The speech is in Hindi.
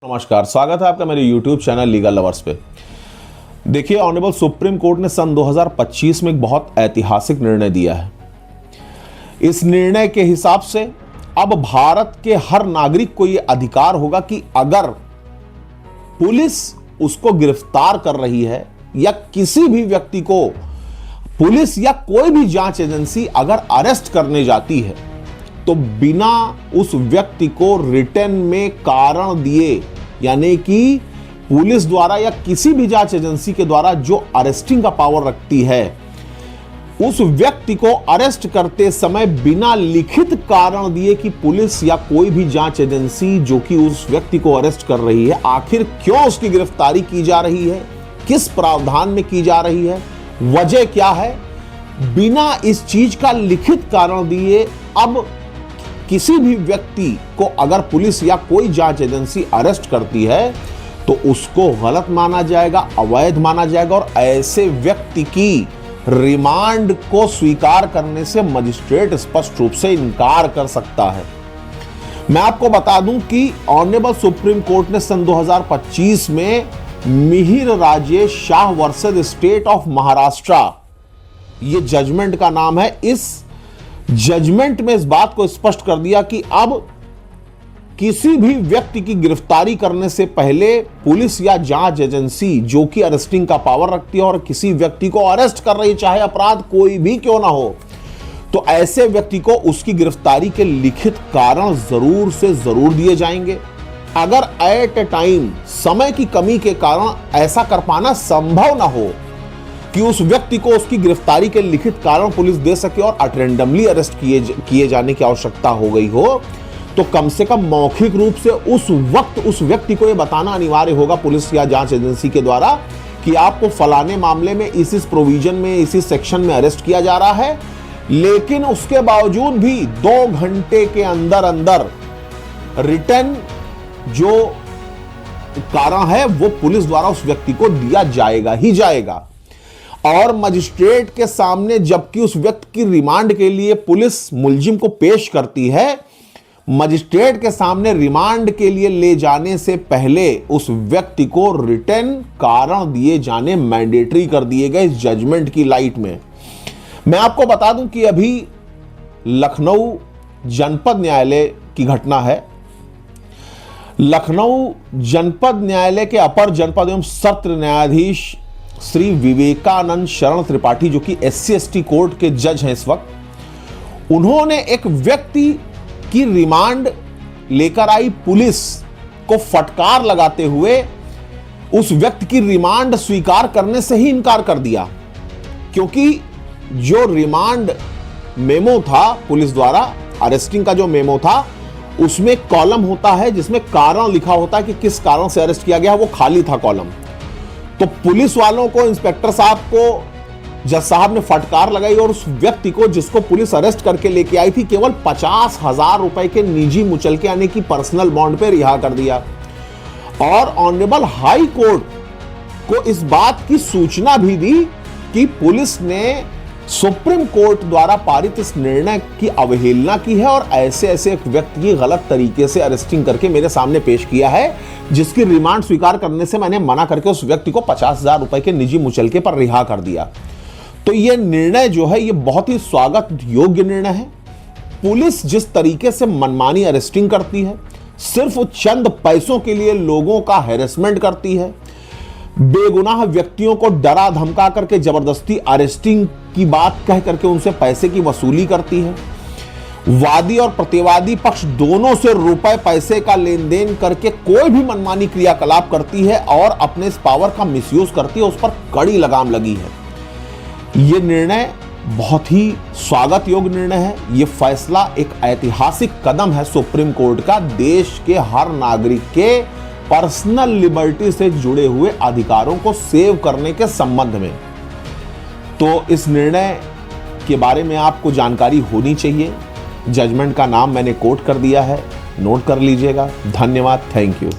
नमस्कार, स्वागत है आपका मेरे YouTube चैनल लीगल लवर्स पे। देखिए, ऑनरेबल सुप्रीम कोर्ट ने सन 2025 में एक बहुत ऐतिहासिक निर्णय दिया है। इस निर्णय के हिसाब से अब भारत के हर नागरिक को यह अधिकार होगा कि अगर पुलिस उसको गिरफ्तार कर रही है या किसी भी व्यक्ति को पुलिस या कोई भी जांच एजेंसी अगर अरेस्ट करने जाती है तो बिना उस व्यक्ति को रिटर्न में कारण दिए, यानी कि पुलिस द्वारा या किसी भी जांच एजेंसी के द्वारा जो अरेस्टिंग का पावर रखती है, उस व्यक्ति को अरेस्ट करते समय बिना लिखित कारण दिए कि पुलिस या कोई भी जांच एजेंसी जो कि उस व्यक्ति को अरेस्ट कर रही है आखिर क्यों उसकी गिरफ्तारी की जा रही है, किस प्रावधान में की जा रही है, वजह क्या है, बिना इस चीज का लिखित कारण दिए अब किसी भी व्यक्ति को अगर पुलिस या कोई जांच एजेंसी अरेस्ट करती है तो उसको गलत माना जाएगा, अवैध माना जाएगा और ऐसे व्यक्ति की रिमांड को स्वीकार करने से मजिस्ट्रेट स्पष्ट रूप से इनकार कर सकता है। मैं आपको बता दूं कि ऑनरेबल सुप्रीम कोर्ट ने सन 2025 में Mihir Rajesh Shah versus state of Maharashtra, ये जजमेंट का नाम है, इस जजमेंट में इस बात को स्पष्ट कर दिया कि अब किसी भी व्यक्ति की गिरफ्तारी करने से पहले पुलिस या जांच एजेंसी जो कि अरेस्टिंग का पावर रखती है और किसी व्यक्ति को अरेस्ट कर रही, चाहे अपराध कोई भी क्यों ना हो, तो ऐसे व्यक्ति को उसकी गिरफ्तारी के लिखित कारण जरूर से जरूर दिए जाएंगे। अगर एट ए टाइम समय की कमी के कारण ऐसा कर पाना संभव ना हो कि उस व्यक्ति को उसकी गिरफ्तारी के लिखित कारण पुलिस दे सके और अटेंडमली अरेस्ट किए जाने की आवश्यकता हो गई हो, तो कम से कम मौखिक रूप से उस वक्त उस व्यक्ति को यह बताना अनिवार्य होगा पुलिस या जांच एजेंसी के द्वारा कि आपको फलाने मामले में इस प्रोविजन में इसी सेक्शन में अरेस्ट किया जा रहा है। लेकिन उसके बावजूद भी 2 घंटे के अंदर अंदर रिटर्न जो कारण है वो पुलिस द्वारा उस व्यक्ति को दिया जाएगा ही जाएगा। और मजिस्ट्रेट के सामने जबकि उस व्यक्ति की रिमांड के लिए पुलिस मुलजिम को पेश करती है, मजिस्ट्रेट के सामने रिमांड के लिए ले जाने से पहले उस व्यक्ति को रिटर्न कारण दिए जाने मैंडेटरी कर दिए गए इस जजमेंट की लाइट में। मैं आपको बता दूं कि अभी लखनऊ जनपद न्यायालय की घटना है। लखनऊ जनपद न्यायालय के अपर जनपद एवं सत्र न्यायाधीश श्री विवेकानंद शरण त्रिपाठी, जो कि SC/ST कोर्ट के जज हैं इस वक्त, उन्होंने एक व्यक्ति की रिमांड लेकर आई पुलिस को फटकार लगाते हुए उस व्यक्ति की रिमांड स्वीकार करने से ही इनकार कर दिया, क्योंकि जो रिमांड मेमो था पुलिस द्वारा अरेस्टिंग का जो मेमो था उसमें कॉलम होता है जिसमें कारण लिखा होता है कि किस कारण से अरेस्ट किया गया, वो खाली था कॉलम। तो पुलिस वालों को, इंस्पेक्टर साहब को जज साहब ने फटकार लगाई और उस व्यक्ति को जिसको पुलिस अरेस्ट करके लेके आई थी केवल 50,000 रुपए के निजी मुचलके यानी कि पर्सनल बॉन्ड पे रिहा कर दिया। और ऑनरेबल हाई कोर्ट को इस बात की सूचना भी दी कि पुलिस ने सुप्रीम कोर्ट द्वारा पारित इस निर्णय की अवहेलना की है और ऐसे ऐसे एक व्यक्ति की गलत तरीके से अरेस्टिंग करके मेरे सामने पेश किया है, जिसकी रिमांड स्वीकार करने से मैंने मना करके उस व्यक्ति को 50,000 रुपए के निजी मुचलके पर रिहा कर दिया। तो यह निर्णय जो है ये बहुत ही स्वागत योग्य निर्णय है। पुलिस जिस तरीके से मनमानी अरेस्टिंग करती है, सिर्फ चंद पैसों के लिए लोगों का हैरेसमेंट करती है, बेगुनाह व्यक्तियों को डरा धमका करके जबरदस्ती अरेस्टिंग की बात कह करके उनसे पैसे की वसूली करती है, वादी और प्रतिवादी पक्ष दोनों से रुपए पैसे का लेन देन करके कोई भी मनमानी क्रियाकलाप करती है और अपने इस पावर का मिसयूज करती है, उस पर कड़ी लगाम लगी है। यह निर्णय बहुत ही स्वागत योग्य निर्णय है। यह फैसला एक ऐतिहासिक कदम है सुप्रीम कोर्ट का देश के हर नागरिक के पर्सनल लिबर्टी से जुड़े हुए अधिकारों को सेव करने के संबंध में। तो इस निर्णय के बारे में आपको जानकारी होनी चाहिए। जजमेंट का नाम मैंने कोट कर दिया है, नोट कर लीजिएगा। धन्यवाद, थैंक यू।